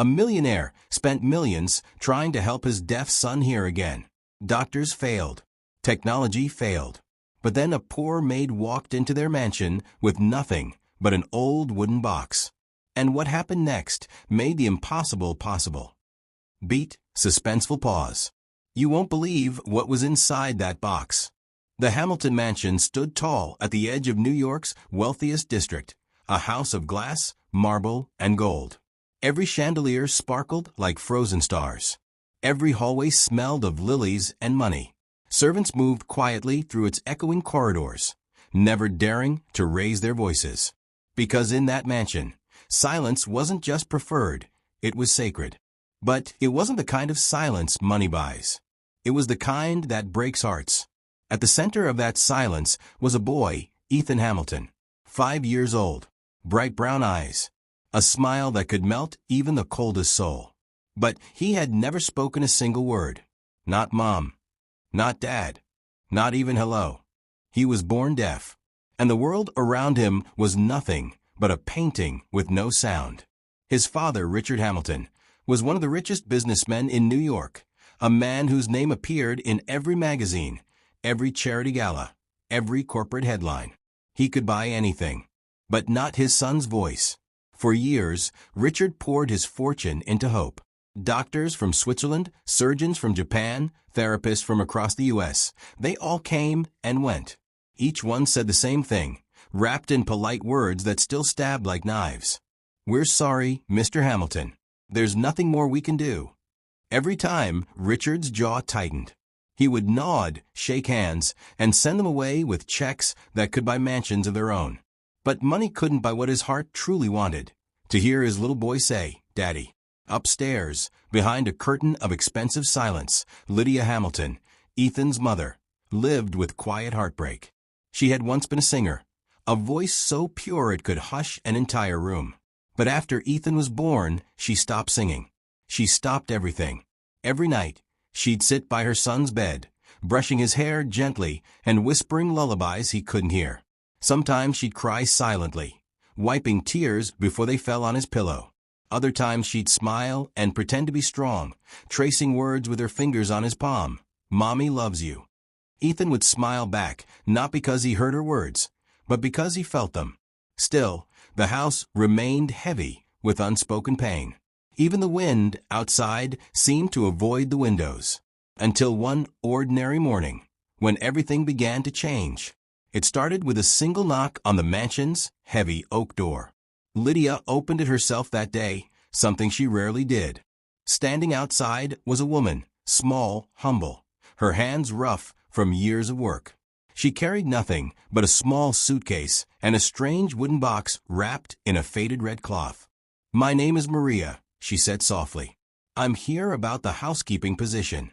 A millionaire spent millions trying to help his deaf son hear again. Doctors failed. Technology failed. But then a poor maid walked into their mansion with nothing but an old wooden box. And what happened next made the impossible possible. Beat, suspenseful pause. You won't believe what was inside that box. The Hamilton mansion stood tall at the edge of New York's wealthiest district, a house of glass, marble, and gold. Every chandelier sparkled like frozen stars. Every hallway smelled of lilies and money. Servants moved quietly through its echoing corridors, never daring to raise their voices. Because in that mansion, silence wasn't just preferred, it was sacred. But it wasn't the kind of silence money buys. It was the kind that breaks hearts. At the center of that silence was a boy, Ethan Hamilton, 5 years old, bright brown eyes, a smile that could melt even the coldest soul. But he had never spoken a single word. Not mom. Not dad. Not even hello. He was born deaf. And the world around him was nothing but a painting with no sound. His father, Richard Hamilton, was one of the richest businessmen in New York, a man whose name appeared in every magazine, every charity gala, every corporate headline. He could buy anything, but not his son's voice. For years, Richard poured his fortune into hope. Doctors from Switzerland, surgeons from Japan, therapists from across the U.S., they all came and went. Each one said the same thing, wrapped in polite words that still stabbed like knives. "We're sorry, Mr. Hamilton. There's nothing more we can do." Every time, Richard's jaw tightened. He would nod, shake hands, and send them away with checks that could buy mansions of their own. But money couldn't buy what his heart truly wanted. To hear his little boy say, "Daddy." Upstairs, behind a curtain of expensive silence, Lydia Hamilton, Ethan's mother, lived with quiet heartbreak. She had once been a singer, a voice so pure it could hush an entire room. But after Ethan was born, she stopped singing. She stopped everything. Every night, she'd sit by her son's bed, brushing his hair gently and whispering lullabies he couldn't hear. Sometimes she'd cry silently, wiping tears before they fell on his pillow. Other times she'd smile and pretend to be strong, tracing words with her fingers on his palm. "Mommy loves you." Ethan would smile back, not because he heard her words, but because he felt them. Still, the house remained heavy with unspoken pain. Even the wind outside seemed to avoid the windows. Until one ordinary morning, when everything began to change. It started with a single knock on the mansion's heavy oak door. Lydia opened it herself that day, something she rarely did. Standing outside was a woman, small, humble, her hands rough from years of work. She carried nothing but a small suitcase and a strange wooden box wrapped in a faded red cloth. "My name is Maria," she said softly. "I'm here about the housekeeping position."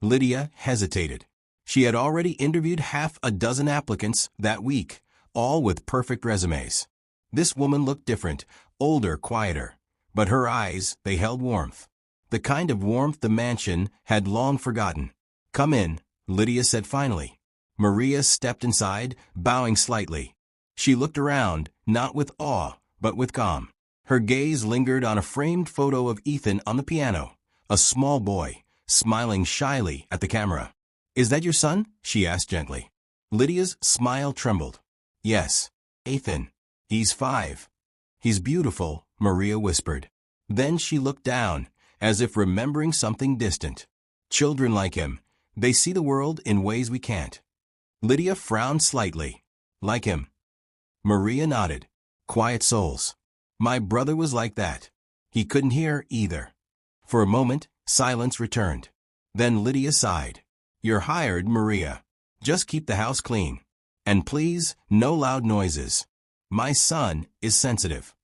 Lydia hesitated. She had already interviewed half a dozen applicants that week, all with perfect resumes. This woman looked different, older, quieter. But her eyes, they held warmth. The kind of warmth the mansion had long forgotten. "Come in," Lydia said finally. Maria stepped inside, bowing slightly. She looked around, not with awe, but with calm. Her gaze lingered on a framed photo of Ethan on the piano, a small boy, smiling shyly at the camera. "Is that your son?" she asked gently. Lydia's smile trembled. "Yes, Ethan. He's 5. He's beautiful," Maria whispered. Then she looked down, as if remembering something distant. "Children like him, they see the world in ways we can't." Lydia frowned slightly. "Like him?" Maria nodded. "Quiet souls. My brother was like that. He couldn't hear either." For a moment, silence returned. Then Lydia sighed. "You're hired, Maria. Just keep the house clean. And please, no loud noises. My son is sensitive."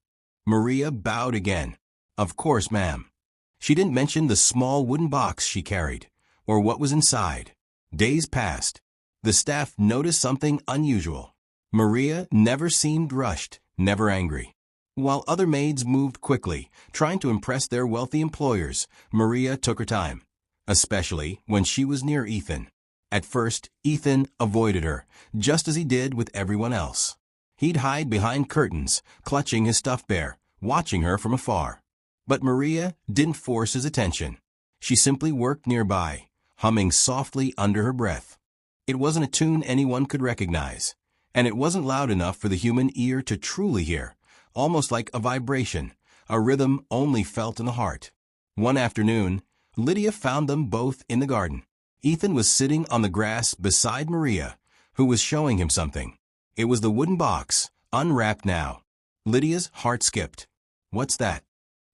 Maria bowed again. "Of course, ma'am." She didn't mention the small wooden box she carried, or what was inside. Days passed. The staff noticed something unusual. Maria never seemed rushed, never angry. While other maids moved quickly, trying to impress their wealthy employers, Maria took her time, especially when she was near Ethan. At first, Ethan avoided her, just as he did with everyone else. He'd hide behind curtains, clutching his stuffed bear, watching her from afar. But Maria didn't force his attention. She simply worked nearby, humming softly under her breath. It wasn't a tune anyone could recognize, and it wasn't loud enough for the human ear to truly hear, almost like a vibration, a rhythm only felt in the heart. One afternoon, Lydia found them both in the garden. Ethan was sitting on the grass beside Maria, who was showing him something. It was the wooden box, unwrapped now. Lydia's heart skipped. "What's that?"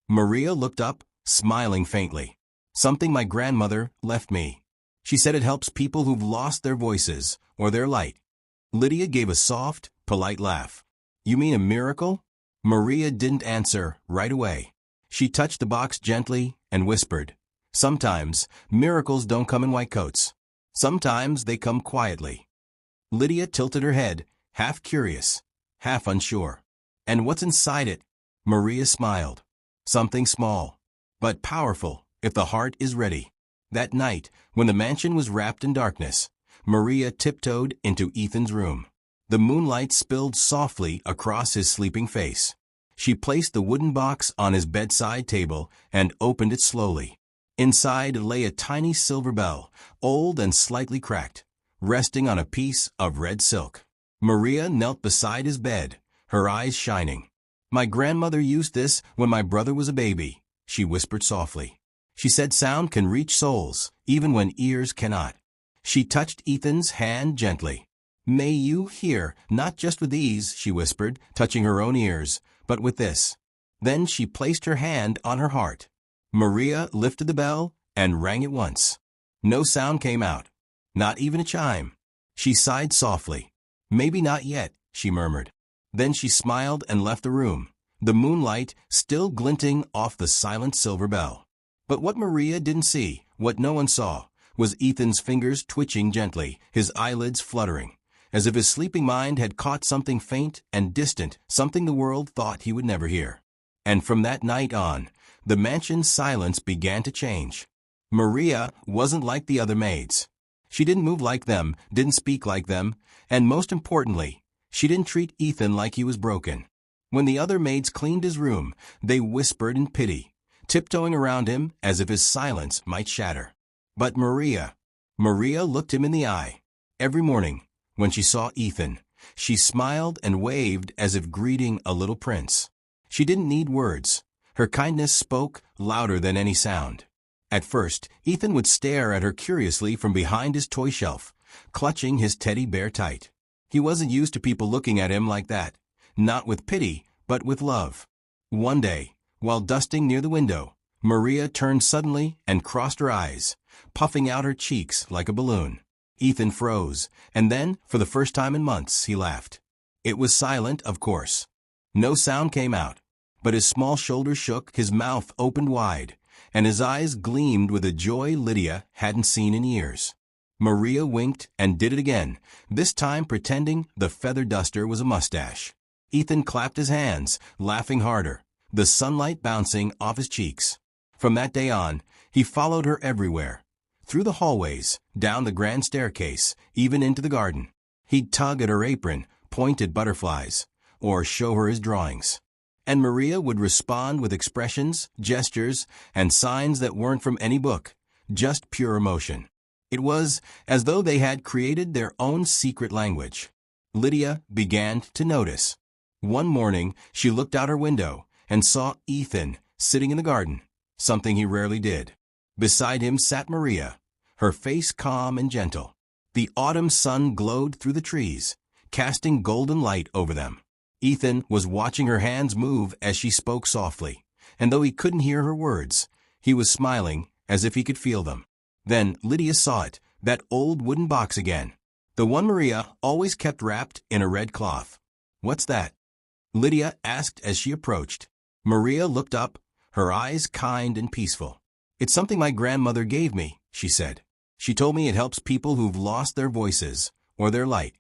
Maria looked up, smiling faintly. "Something my grandmother left me. She said it helps people who've lost their voices or their light." Lydia gave a soft, polite laugh. "You mean a miracle?" Maria didn't answer right away. She touched the box gently and whispered, "Sometimes miracles don't come in white coats. Sometimes they come quietly." Lydia tilted her head, half curious, half unsure. "And what's inside it?" Maria smiled. "Something small, but powerful if the heart is ready." That night, when the mansion was wrapped in darkness, Maria tiptoed into Ethan's room. The moonlight spilled softly across his sleeping face. She placed the wooden box on his bedside table and opened it slowly. Inside lay a tiny silver bell, old and slightly cracked, resting on a piece of red silk. Maria knelt beside his bed, her eyes shining. "My grandmother used this when my brother was a baby," she whispered softly. "She said sound can reach souls, even when ears cannot." She touched Ethan's hand gently. "May you hear, not just with these," she whispered, touching her own ears, "but with this." Then she placed her hand on her heart. Maria lifted the bell and rang it once. No sound came out, not even a chime. She sighed softly. "Maybe not yet," she murmured. Then she smiled and left the room, the moonlight still glinting off the silent silver bell. But what Maria didn't see, what no one saw, was Ethan's fingers twitching gently, his eyelids fluttering, as if his sleeping mind had caught something faint and distant, something the world thought he would never hear. And from that night on, the mansion's silence began to change. Maria wasn't like the other maids. She didn't move like them, didn't speak like them, and most importantly, she didn't treat Ethan like he was broken. When the other maids cleaned his room, they whispered in pity, tiptoeing around him as if his silence might shatter. But Maria looked him in the eye. Every morning, when she saw Ethan, she smiled and waved as if greeting a little prince. She didn't need words. Her kindness spoke louder than any sound. At first, Ethan would stare at her curiously from behind his toy shelf, clutching his teddy bear tight. He wasn't used to people looking at him like that, not with pity, but with love. One day, while dusting near the window, Maria turned suddenly and crossed her eyes, puffing out her cheeks like a balloon. Ethan froze, and then, for the first time in months, he laughed. It was silent, of course. No sound came out, but his small shoulders shook, his mouth opened wide, and his eyes gleamed with a joy Lydia hadn't seen in years. Maria winked and did it again, this time pretending the feather duster was a mustache. Ethan clapped his hands, laughing harder, the sunlight bouncing off his cheeks. From that day on, he followed her everywhere. Through the hallways, down the grand staircase, even into the garden. He'd tug at her apron, point at butterflies, or show her his drawings. And Maria would respond with expressions, gestures, and signs that weren't from any book, just pure emotion. It was as though they had created their own secret language. Lydia began to notice. One morning, she looked out her window and saw Ethan sitting in the garden, something he rarely did. Beside him sat Maria, her face calm and gentle. The autumn sun glowed through the trees, casting golden light over them. Ethan was watching her hands move as she spoke softly, and though he couldn't hear her words, he was smiling as if he could feel them. Then Lydia saw it, that old wooden box again, the one Maria always kept wrapped in a red cloth. "What's that?" Lydia asked as she approached. Maria looked up, her eyes kind and peaceful. "It's something my grandmother gave me," she said. "She told me it helps people who've lost their voices or their light."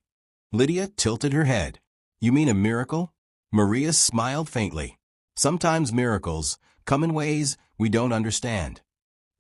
Lydia tilted her head. "You mean a miracle?" Maria smiled faintly. "Sometimes miracles come in ways we don't understand."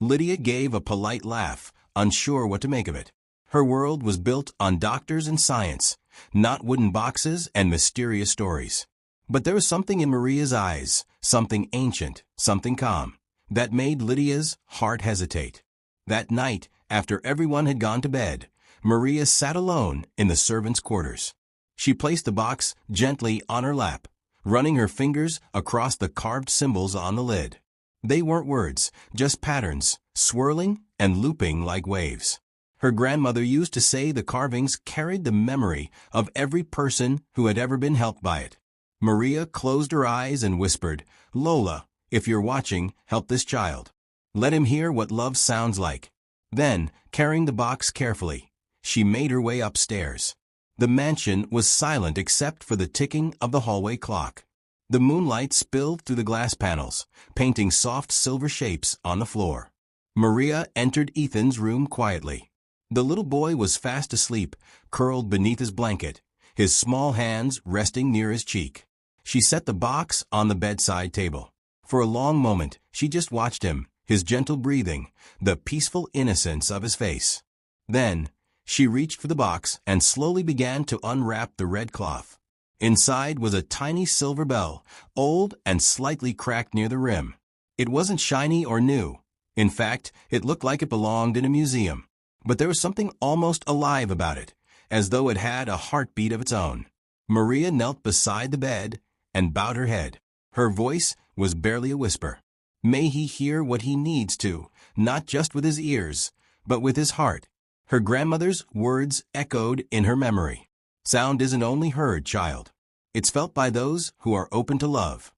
Lydia gave a polite laugh, unsure what to make of it. Her world was built on doctors and science, not wooden boxes and mysterious stories. But there was something in Maria's eyes, something ancient, something calm, that made Lydia's heart hesitate. That night, after everyone had gone to bed, Maria sat alone in the servants' quarters. She placed the box gently on her lap, running her fingers across the carved symbols on the lid. They weren't words, just patterns, swirling and looping like waves. Her grandmother used to say the carvings carried the memory of every person who had ever been helped by it. Maria closed her eyes and whispered, "Lola, if you're watching, help this child. Let him hear what love sounds like." Then, carrying the box carefully, she made her way upstairs. The mansion was silent except for the ticking of the hallway clock. The moonlight spilled through the glass panels, painting soft silver shapes on the floor. Maria entered Ethan's room quietly. The little boy was fast asleep, curled beneath his blanket, his small hands resting near his cheek. She set the box on the bedside table. For a long moment, she just watched him, his gentle breathing, the peaceful innocence of his face. Then, she reached for the box and slowly began to unwrap the red cloth. Inside was a tiny silver bell, old and slightly cracked near the rim. It wasn't shiny or new. In fact, it looked like it belonged in a museum. But there was something almost alive about it, as though it had a heartbeat of its own. Maria knelt beside the bed and bowed her head. Her voice was barely a whisper. May he hear what he needs to, not just with his ears, but with his heart. Her grandmother's words echoed in her memory. Sound isn't only heard, child. It's felt by those who are open to love.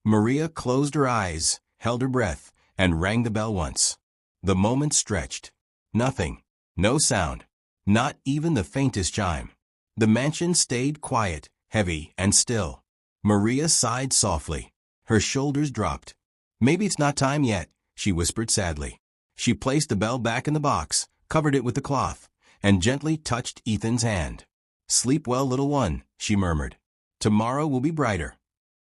Maria closed her eyes, held her breath, and rang the bell once. The moment stretched. Nothing. No sound. Not even the faintest chime. The mansion stayed quiet, heavy, and still. Maria sighed softly. Her shoulders dropped. "Maybe it's not time yet," she whispered sadly. She placed the bell back in the box, covered it with the cloth, and gently touched Ethan's hand. "Sleep well, little one," she murmured. "Tomorrow will be brighter."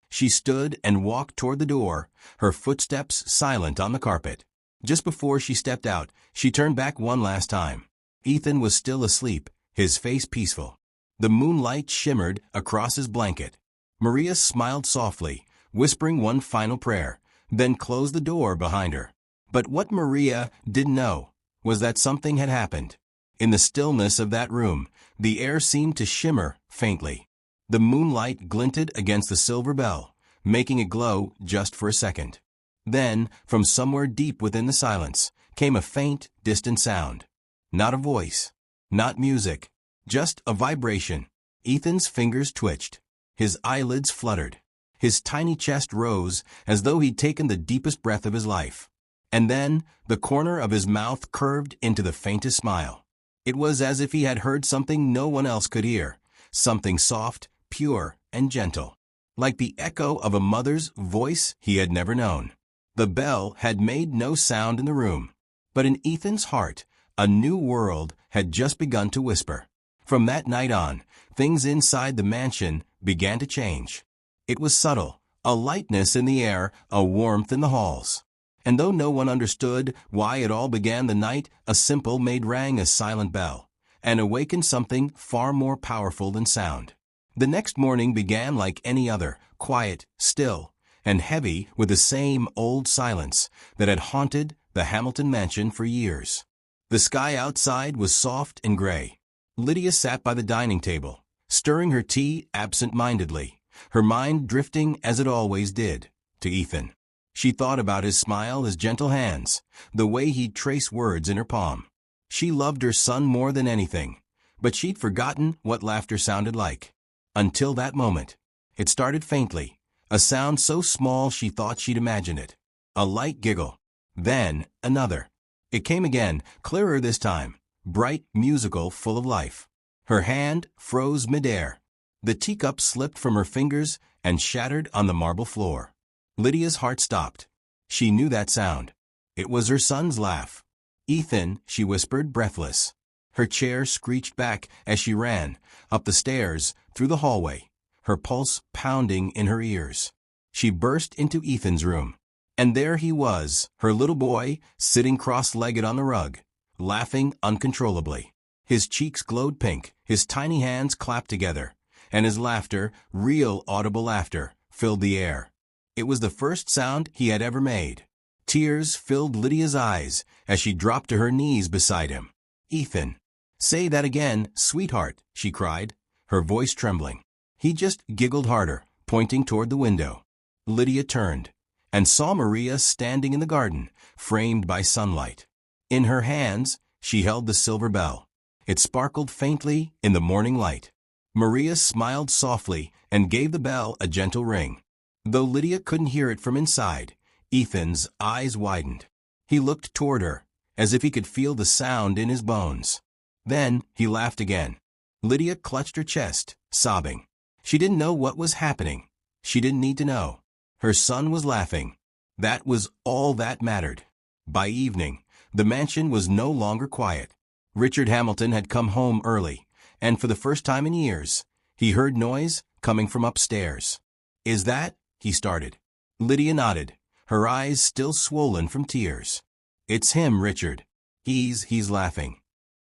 She stood and walked toward the door, her footsteps silent on the carpet. Just before she stepped out, she turned back one last time. Ethan was still asleep, his face peaceful. The moonlight shimmered across his blanket. Maria smiled softly, whispering one final prayer, then closed the door behind her. But what Maria didn't know was that something had happened. In the stillness of that room, the air seemed to shimmer faintly. The moonlight glinted against the silver bell, making it glow just for a second. Then, from somewhere deep within the silence, came a faint, distant sound. Not a voice, not music, just a vibration. Ethan's fingers twitched. His eyelids fluttered. His tiny chest rose as though he'd taken the deepest breath of his life. And then, the corner of his mouth curved into the faintest smile. It was as if he had heard something no one else could hear, something soft, pure, and gentle, like the echo of a mother's voice he had never known. The bell had made no sound in the room, but in Ethan's heart, a new world had just begun to whisper. From that night on, things inside the mansion began to change. It was subtle, a lightness in the air, a warmth in the halls. And though no one understood why it all began the night, a simple maid rang a silent bell, and awakened something far more powerful than sound. The next morning began like any other, quiet, still, and heavy with the same old silence that had haunted the Hamilton mansion for years. The sky outside was soft and gray. Lydia sat by the dining table, stirring her tea absent-mindedly, her mind drifting as it always did, to Ethan. She thought about his smile, his gentle hands, the way he'd trace words in her palm. She loved her son more than anything, but she'd forgotten what laughter sounded like. Until that moment. It started faintly, a sound so small she thought she'd imagine it. A light giggle. Then another. It came again, clearer this time, bright, musical, full of life. Her hand froze midair. The teacup slipped from her fingers and shattered on the marble floor. Lydia's heart stopped. She knew that sound. It was her son's laugh. "Ethan," she whispered, breathless. Her chair screeched back as she ran, up the stairs, through the hallway, her pulse pounding in her ears. She burst into Ethan's room. And there he was, her little boy, sitting cross-legged on the rug, laughing uncontrollably. His cheeks glowed pink, his tiny hands clapped together, and his laughter, real audible laughter, filled the air. It was the first sound he had ever made. Tears filled Lydia's eyes as she dropped to her knees beside him. "Ethan." "Say that again, sweetheart," she cried, her voice trembling. He just giggled harder, pointing toward the window. Lydia turned and saw Maria standing in the garden, framed by sunlight. In her hands, she held the silver bell. It sparkled faintly in the morning light. Maria smiled softly and gave the bell a gentle ring. Though Lydia couldn't hear it from inside, Ethan's eyes widened. He looked toward her, as if he could feel the sound in his bones. Then he laughed again. Lydia clutched her chest, sobbing. She didn't know what was happening. She didn't need to know. Her son was laughing. That was all that mattered. By evening, the mansion was no longer quiet. Richard Hamilton had come home early, and for the first time in years, he heard noise coming from upstairs. "Is that?" he started. Lydia nodded, her eyes still swollen from tears. "It's him, Richard. He's laughing."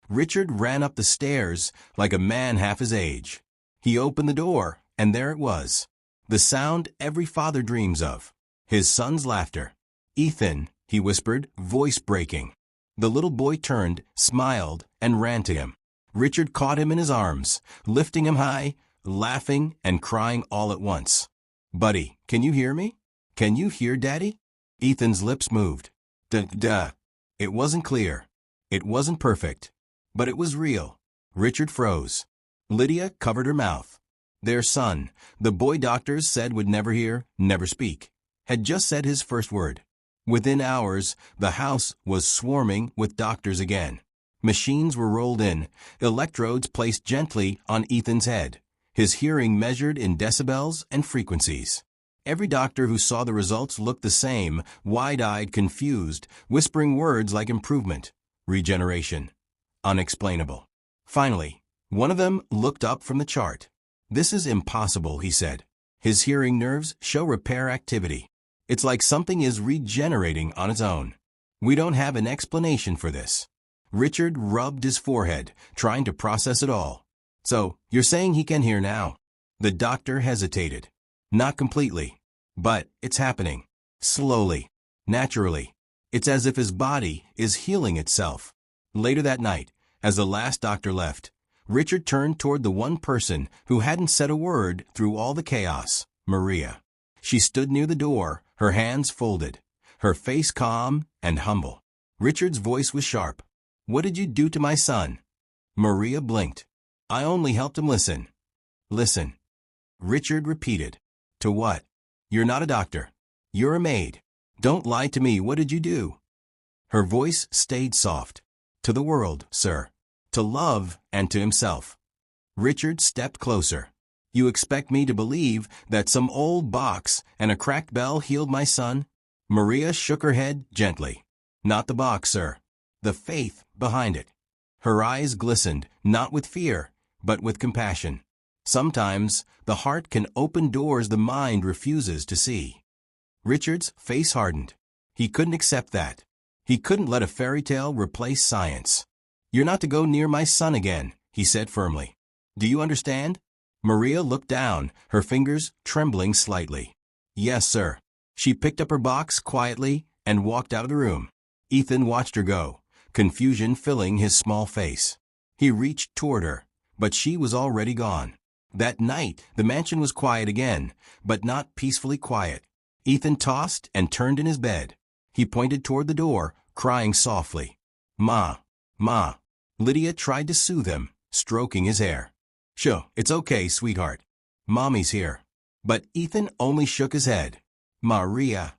Richard ran up the stairs like a man half his age. He opened the door, and there it was. The sound every father dreams of. His son's laughter. "Ethan," he whispered, voice breaking. The little boy turned, smiled, and ran to him. Richard caught him in his arms, lifting him high, laughing and crying all at once. "Buddy, can you hear me? Can you hear Daddy?" Ethan's lips moved. Duh. It wasn't clear. It wasn't perfect. But it was real. Richard froze. Lydia covered her mouth. Their son, the boy doctors said would never hear, never speak, had just said his first word. Within hours, the house was swarming with doctors again. Machines were rolled in, electrodes placed gently on Ethan's head, his hearing measured in decibels and frequencies. Every doctor who saw the results looked the same, wide-eyed, confused, whispering words like improvement, regeneration, unexplainable. Finally, one of them looked up from the chart. "This is impossible," he said. "His hearing nerves show repair activity. It's like something is regenerating on its own. We don't have an explanation for this." Richard rubbed his forehead, trying to process it all. "So, you're saying he can hear now?" The doctor hesitated. "Not completely. But it's happening. Slowly. Naturally. It's as if his body is healing itself." Later that night, as the last doctor left, Richard turned toward the one person who hadn't said a word through all the chaos, Maria. She stood near the door, her hands folded, her face calm and humble. Richard's voice was sharp. "What did you do to my son?" Maria blinked. "I only helped him listen." "Listen." Richard repeated. "To what? You're not a doctor. You're a maid. Don't lie to me. What did you do?" Her voice stayed soft. "To the world, sir. To love and to himself." Richard stepped closer. "You expect me to believe that some old box and a cracked bell healed my son?" Maria shook her head gently. "Not the box, sir. The faith behind it." Her eyes glistened, not with fear, but with compassion. Sometimes the heart can open doors the mind refuses to see. Richard's face hardened. He couldn't accept that. He couldn't let a fairy tale replace science. "You're not to go near my son again," he said firmly. "Do you understand?" Maria looked down, her fingers trembling slightly. "Yes, sir." She picked up her box quietly and walked out of the room. Ethan watched her go, confusion filling his small face. He reached toward her, but she was already gone. That night, the mansion was quiet again, but not peacefully quiet. Ethan tossed and turned in his bed. He pointed toward the door, crying softly. Ma. Lydia tried to soothe him, stroking his hair. "Sure, it's okay, sweetheart. Mommy's here." But Ethan only shook his head. "Maria."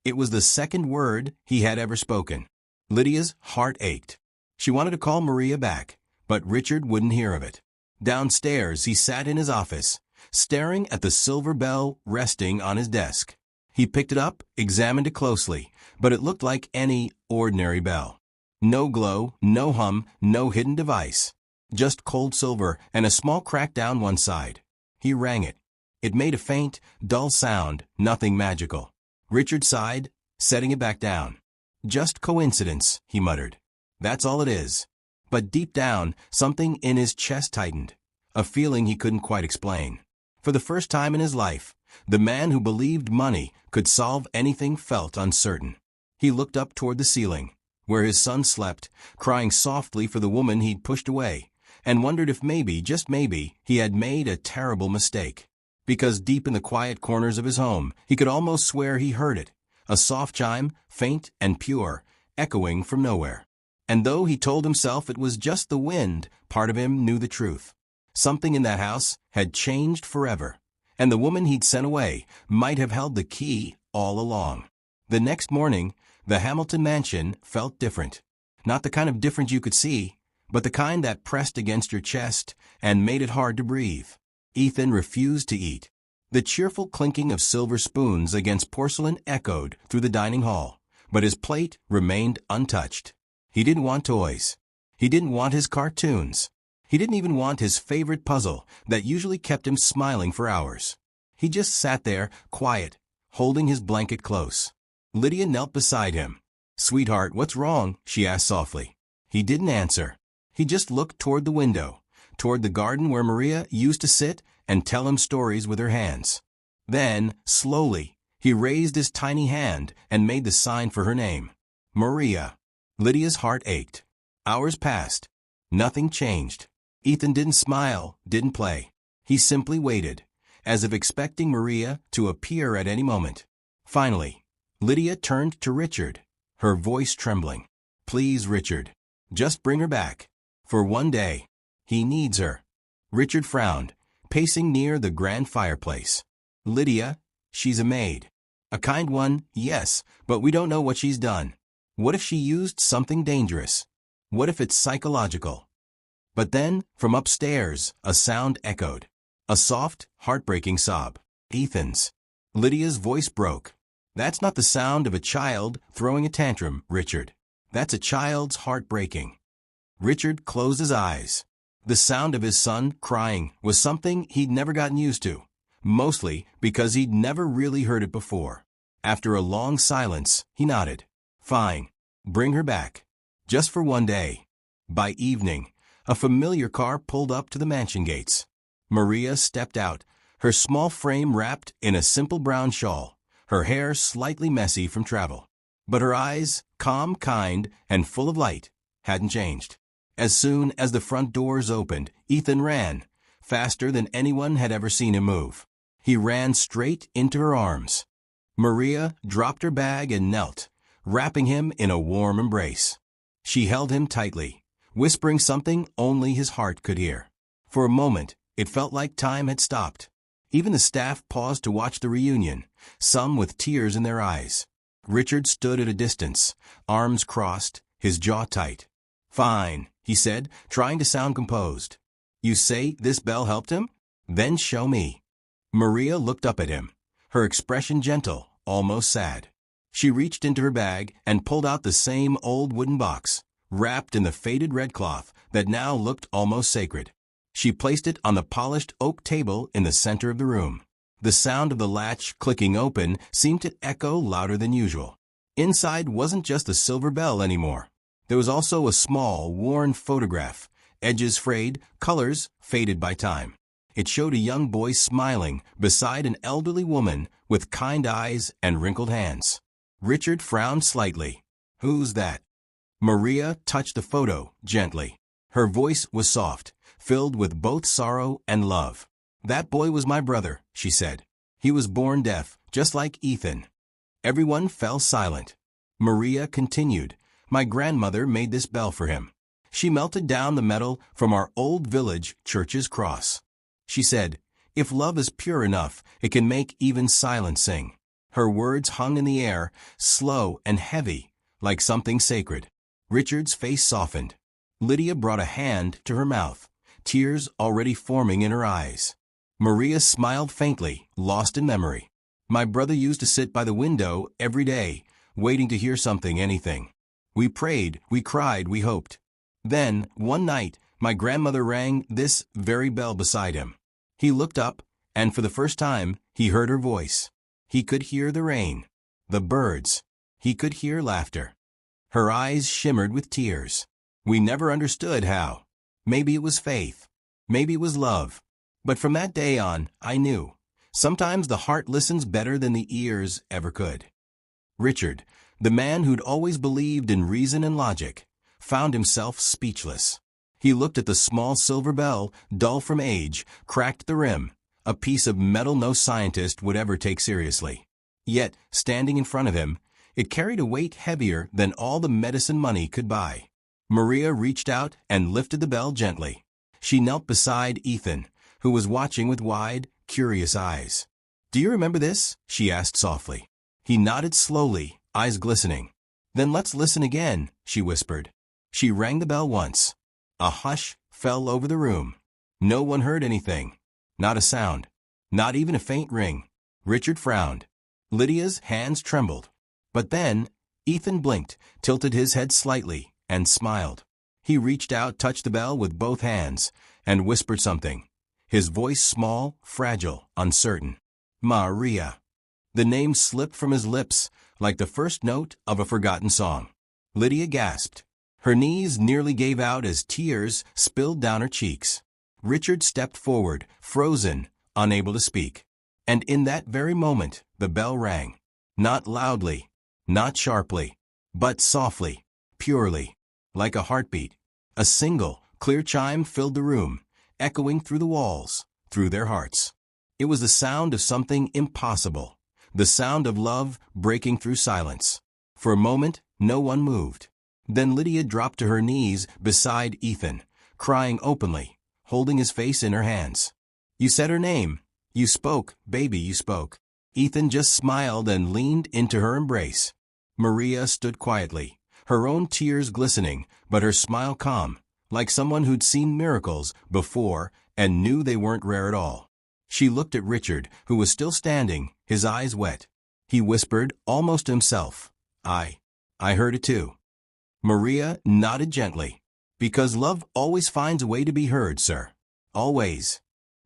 It was the second word he had ever spoken. Lydia's heart ached. She wanted to call Maria back, but Richard wouldn't hear of it. Downstairs, he sat in his office, staring at the silver bell resting on his desk. He picked it up, examined it closely, but it looked like any ordinary bell. No glow, no hum, no hidden device. Just cold silver and a small crack down one side. He rang it. It made a faint, dull sound, nothing magical. Richard sighed, setting it back down. "Just coincidence," he muttered. "That's all it is." But deep down, something in his chest tightened, a feeling he couldn't quite explain. For the first time in his life, the man who believed money could solve anything felt uncertain. He looked up toward the ceiling, where his son slept, crying softly for the woman he'd pushed away, and wondered if maybe, just maybe, he had made a terrible mistake. Because deep in the quiet corners of his home, he could almost swear he heard it, a soft chime, faint and pure, echoing from nowhere. And though he told himself it was just the wind, part of him knew the truth. Something in that house had changed forever, and the woman he'd sent away might have held the key all along. The next morning, the Hamilton mansion felt different. Not the kind of difference you could see, but the kind that pressed against your chest and made it hard to breathe. Ethan refused to eat. The cheerful clinking of silver spoons against porcelain echoed through the dining hall, but his plate remained untouched. He didn't want toys. He didn't want his cartoons. He didn't even want his favorite puzzle that usually kept him smiling for hours. He just sat there, quiet, holding his blanket close. Lydia knelt beside him. "Sweetheart, what's wrong?" she asked softly. He didn't answer. He just looked toward the window, toward the garden where Maria used to sit and tell him stories with her hands. Then, slowly, he raised his tiny hand and made the sign for her name. Maria. Lydia's heart ached. Hours passed. Nothing changed. Ethan didn't smile, didn't play. He simply waited, as if expecting Maria to appear at any moment. Finally, Lydia turned to Richard, her voice trembling. "Please, Richard, just bring her back. For one day. He needs her." Richard frowned, pacing near the grand fireplace. "Lydia, she's a maid. A kind one, yes, but we don't know what she's done. What if she used something dangerous? What if it's psychological?" But then, from upstairs, a sound echoed. A soft, heartbreaking sob. Ethan's. Lydia's voice broke. "That's not the sound of a child throwing a tantrum, Richard. That's a child's heart breaking." Richard closed his eyes. The sound of his son crying was something he'd never gotten used to, mostly because he'd never really heard it before. After a long silence, he nodded. "Fine. Bring her back. Just for one day." By evening, a familiar car pulled up to the mansion gates. Maria stepped out, her small frame wrapped in a simple brown shawl, her hair slightly messy from travel. But her eyes, calm, kind, and full of light, hadn't changed. As soon as the front doors opened, Ethan ran, faster than anyone had ever seen him move. He ran straight into her arms. Maria dropped her bag and knelt, wrapping him in a warm embrace. She held him tightly, whispering something only his heart could hear. For a moment, it felt like time had stopped. Even the staff paused to watch the reunion, some with tears in their eyes. Richard stood at a distance, arms crossed, his jaw tight. "Fine," he said, trying to sound composed. "You say this bell helped him? Then show me." Maria looked up at him, her expression gentle, almost sad. She reached into her bag and pulled out the same old wooden box, wrapped in the faded red cloth that now looked almost sacred. She placed it on the polished oak table in the center of the room. The sound of the latch clicking open seemed to echo louder than usual. Inside wasn't just the silver bell anymore. There was also a small, worn photograph, edges frayed, colors faded by time. It showed a young boy smiling beside an elderly woman with kind eyes and wrinkled hands. Richard frowned slightly. "Who's that?" Maria touched the photo gently. Her voice was soft, filled with both sorrow and love. "That boy was my brother," she said. "He was born deaf, just like Ethan." Everyone fell silent. Maria continued. "My grandmother made this bell for him. She melted down the metal from our old village church's cross. She said, 'If love is pure enough, it can make even silence sing.'" Her words hung in the air, slow and heavy, like something sacred. Richard's face softened. Lydia brought a hand to her mouth, tears already forming in her eyes. Maria smiled faintly, lost in memory. "My brother used to sit by the window every day, waiting to hear something, anything. We prayed, we cried, we hoped. Then, one night, my grandmother rang this very bell beside him. He looked up, and for the first time, he heard her voice. He could hear the rain, the birds. He could hear laughter. Her eyes shimmered with tears. We never understood how. Maybe it was faith. Maybe it was love. But from that day on, I knew. Sometimes the heart listens better than the ears ever could. Richard, the man who'd always believed in reason and logic, found himself speechless. He looked at the small silver bell, dull from age, cracked the rim, a piece of metal no scientist would ever take seriously. Yet, standing in front of him, it carried a weight heavier than all the medicine money could buy. Maria reached out and lifted the bell gently. She knelt beside Ethan, who was watching with wide, curious eyes. "Do you remember this?" she asked softly. He nodded slowly, eyes glistening. "Then let's listen again," she whispered. She rang the bell once. A hush fell over the room. No one heard anything. Not a sound. Not even a faint ring. Richard frowned. Lydia's hands trembled. But then, Ethan blinked, tilted his head slightly, and smiled. He reached out, touched the bell with both hands, and whispered something. His voice small, fragile, uncertain. "Maria." The name slipped from his lips like the first note of a forgotten song. Lydia gasped. Her knees nearly gave out as tears spilled down her cheeks. Richard stepped forward, frozen, unable to speak. And in that very moment, the bell rang. Not loudly, not sharply, but softly, purely, like a heartbeat. A single, clear chime filled the room, echoing through the walls, through their hearts. It was the sound of something impossible, the sound of love breaking through silence. For a moment, no one moved. Then Lydia dropped to her knees beside Ethan, crying openly, holding his face in her hands. "You said her name. You spoke, baby, you spoke." Ethan just smiled and leaned into her embrace. Maria stood quietly, her own tears glistening, but her smile calm, like someone who'd seen miracles before and knew they weren't rare at all. She looked at Richard, who was still standing, his eyes wet. He whispered, almost to himself, I heard it too." Maria nodded gently. "Because love always finds a way to be heard, sir. Always."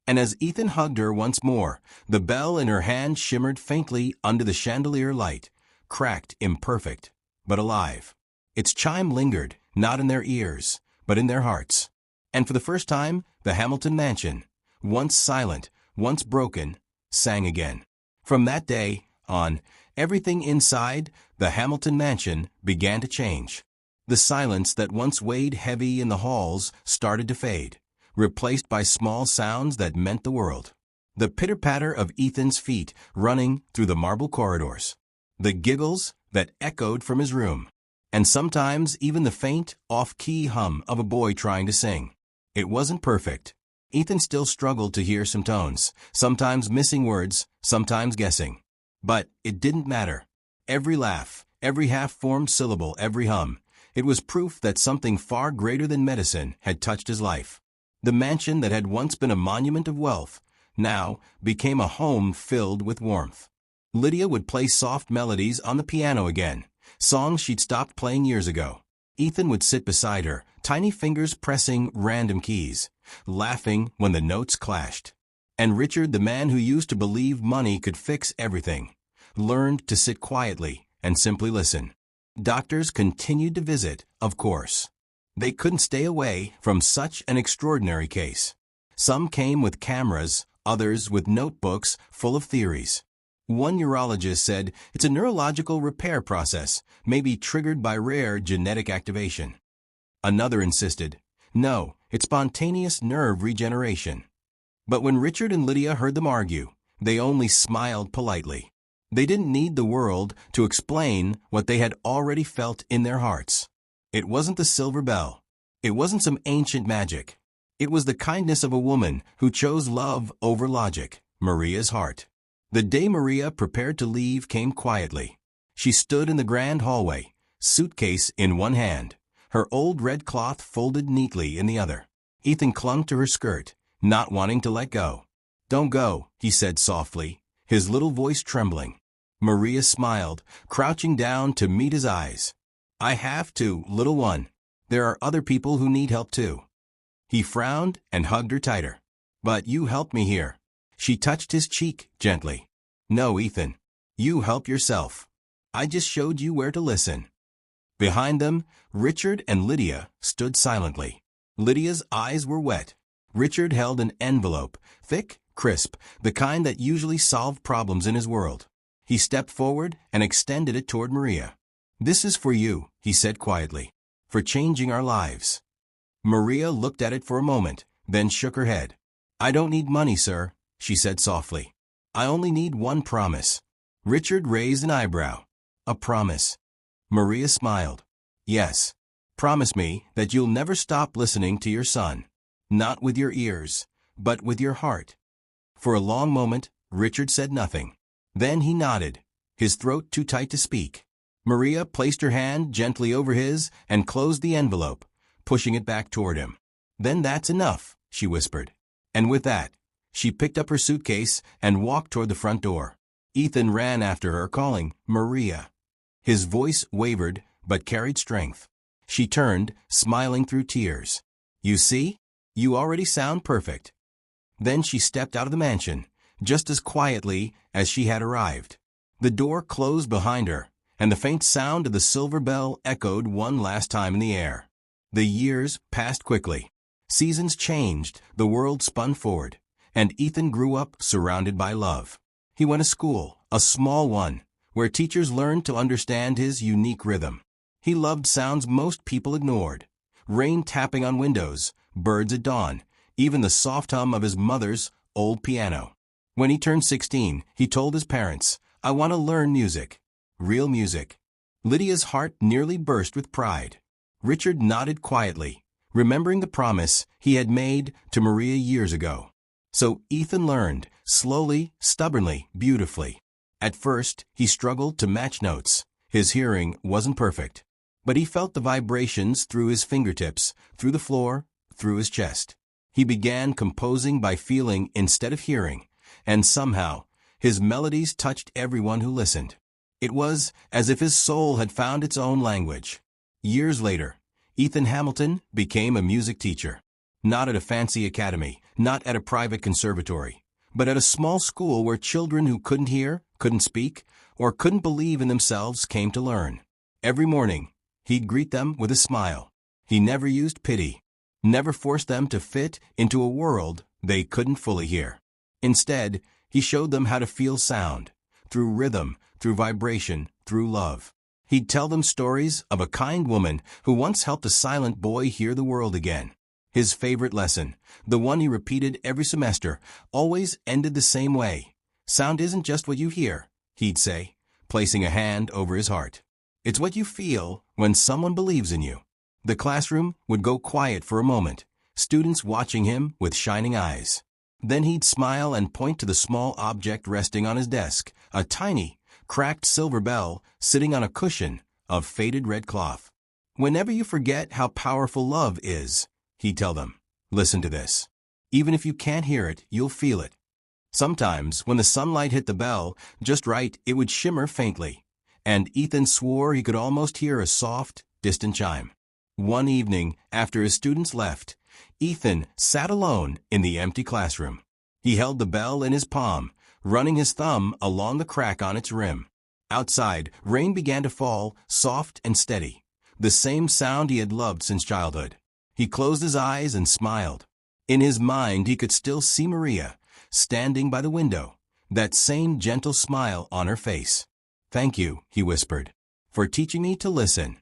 And as Ethan hugged her once more, the bell in her hand shimmered faintly under the chandelier light, cracked, imperfect, but alive. Its chime lingered, not in their ears, but in their hearts. And for the first time, the Hamilton mansion, once silent, once broken, sang again. From that day on, everything inside the Hamilton mansion began to change. The silence that once weighed heavy in the halls started to fade, replaced by small sounds that meant the world. The pitter-patter of Ethan's feet running through the marble corridors. The giggles that echoed from his room. And sometimes even the faint, off-key hum of a boy trying to sing. It wasn't perfect. Ethan still struggled to hear some tones, sometimes missing words, sometimes guessing. But it didn't matter. Every laugh, every half-formed syllable, every hum, it was proof that something far greater than medicine had touched his life. The mansion that had once been a monument of wealth now became a home filled with warmth. Lydia would play soft melodies on the piano again, songs she'd stopped playing years ago. Ethan would sit beside her, tiny fingers pressing random keys, laughing when the notes clashed. And Richard, the man who used to believe money could fix everything, learned to sit quietly and simply listen. Doctors continued to visit, of course. They couldn't stay away from such an extraordinary case. Some came with cameras, others with notebooks full of theories. One neurologist said it's a neurological repair process, maybe triggered by rare genetic activation. Another insisted, no, it's spontaneous nerve regeneration. But when Richard and Lydia heard them argue, they only smiled politely. They didn't need the world to explain what they had already felt in their hearts. It wasn't the silver bell. It wasn't some ancient magic. It was the kindness of a woman who chose love over logic, Maria's heart. The day Maria prepared to leave came quietly. She stood in the grand hallway, suitcase in one hand, her old red cloth folded neatly in the other. Ethan clung to her skirt, not wanting to let go. "Don't go," he said softly, his little voice trembling. Maria smiled, crouching down to meet his eyes. "I have to, little one. There are other people who need help too." He frowned and hugged her tighter. "But you helped me here." She touched his cheek gently. "No, Ethan. You help yourself. I just showed you where to listen." Behind them, Richard and Lydia stood silently. Lydia's eyes were wet. Richard held an envelope, thick, crisp, the kind that usually solved problems in his world. He stepped forward and extended it toward Maria. "This is for you," he said quietly, "for changing our lives." Maria looked at it for a moment, then shook her head. "I don't need money, sir," she said softly. "I only need one promise." Richard raised an eyebrow. "A promise?" Maria smiled. "Yes. Promise me that you'll never stop listening to your son. Not with your ears, but with your heart." For a long moment, Richard said nothing. Then he nodded, his throat too tight to speak. Maria placed her hand gently over his and closed the envelope, pushing it back toward him. "Then that's enough," she whispered. And with that, she picked up her suitcase and walked toward the front door. Ethan ran after her, calling, "Maria." His voice wavered, but carried strength. She turned, smiling through tears. "You see? You already sound perfect." Then she stepped out of the mansion, just as quietly as she had arrived. The door closed behind her, and the faint sound of the silver bell echoed one last time in the air. The years passed quickly. Seasons changed, the world spun forward, and Ethan grew up surrounded by love. He went to school, a small one, where teachers learned to understand his unique rhythm. He loved sounds most people ignored: rain tapping on windows, birds at dawn, even the soft hum of his mother's old piano. When he turned 16, he told his parents, "I want to learn music. Real music." Lydia's heart nearly burst with pride. Richard nodded quietly, remembering the promise he had made to Maria years ago. So Ethan learned, slowly, stubbornly, beautifully. At first, he struggled to match notes. His hearing wasn't perfect, but he felt the vibrations through his fingertips, through the floor, through his chest. He began composing by feeling instead of hearing, and somehow, his melodies touched everyone who listened. It was as if his soul had found its own language. Years later, Ethan Hamilton became a music teacher. Not at a fancy academy, not at a private conservatory, but at a small school where children who couldn't hear, couldn't speak, or couldn't believe in themselves came to learn. Every morning, he'd greet them with a smile. He never used pity, never forced them to fit into a world they couldn't fully hear. Instead, he showed them how to feel sound, through rhythm, through vibration, through love. He'd tell them stories of a kind woman who once helped a silent boy hear the world again. His favorite lesson, the one he repeated every semester, always ended the same way. "Sound isn't just what you hear," he'd say, placing a hand over his heart. "It's what you feel when someone believes in you." The classroom would go quiet for a moment, students watching him with shining eyes. Then he'd smile and point to the small object resting on his desk, a tiny, cracked silver bell sitting on a cushion of faded red cloth. "Whenever you forget how powerful love is," he'd tell them, "listen to this. Even if you can't hear it, you'll feel it." Sometimes, when the sunlight hit the bell just right, it would shimmer faintly, and Ethan swore he could almost hear a soft, distant chime. One evening, after his students left, Ethan sat alone in the empty classroom. He held the bell in his palm, running his thumb along the crack on its rim. Outside, rain began to fall, soft and steady, the same sound he had loved since childhood. He closed his eyes and smiled. In his mind, he could still see Maria, standing by the window, that same gentle smile on her face. "Thank you," he whispered, "for teaching me to listen."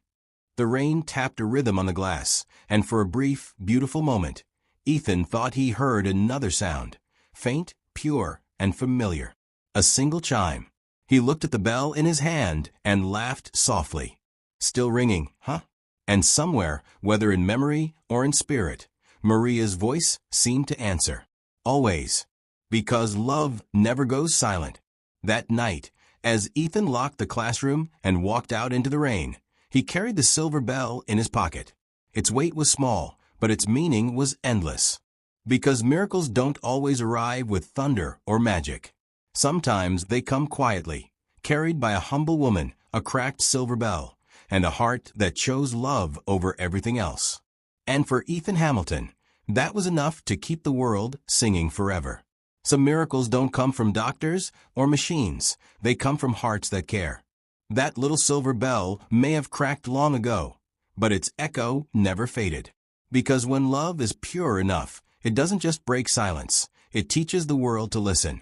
The rain tapped a rhythm on the glass, and for a brief, beautiful moment, Ethan thought he heard another sound, faint, pure, and familiar. A single chime. He looked at the bell in his hand and laughed softly. "Still ringing, huh?" And somewhere, whether in memory or in spirit, Maria's voice seemed to answer. "Always. Because love never goes silent." That night, as Ethan locked the classroom and walked out into the rain, he carried the silver bell in his pocket. Its weight was small, but its meaning was endless. Because miracles don't always arrive with thunder or magic. Sometimes they come quietly, carried by a humble woman, a cracked silver bell, and a heart that chose love over everything else. And for Ethan Hamilton, that was enough to keep the world singing forever. Some miracles don't come from doctors or machines. They come from hearts that care. That little silver bell may have cracked long ago, but its echo never faded. Because when love is pure enough, It doesn't just break silence, it teaches the world to listen.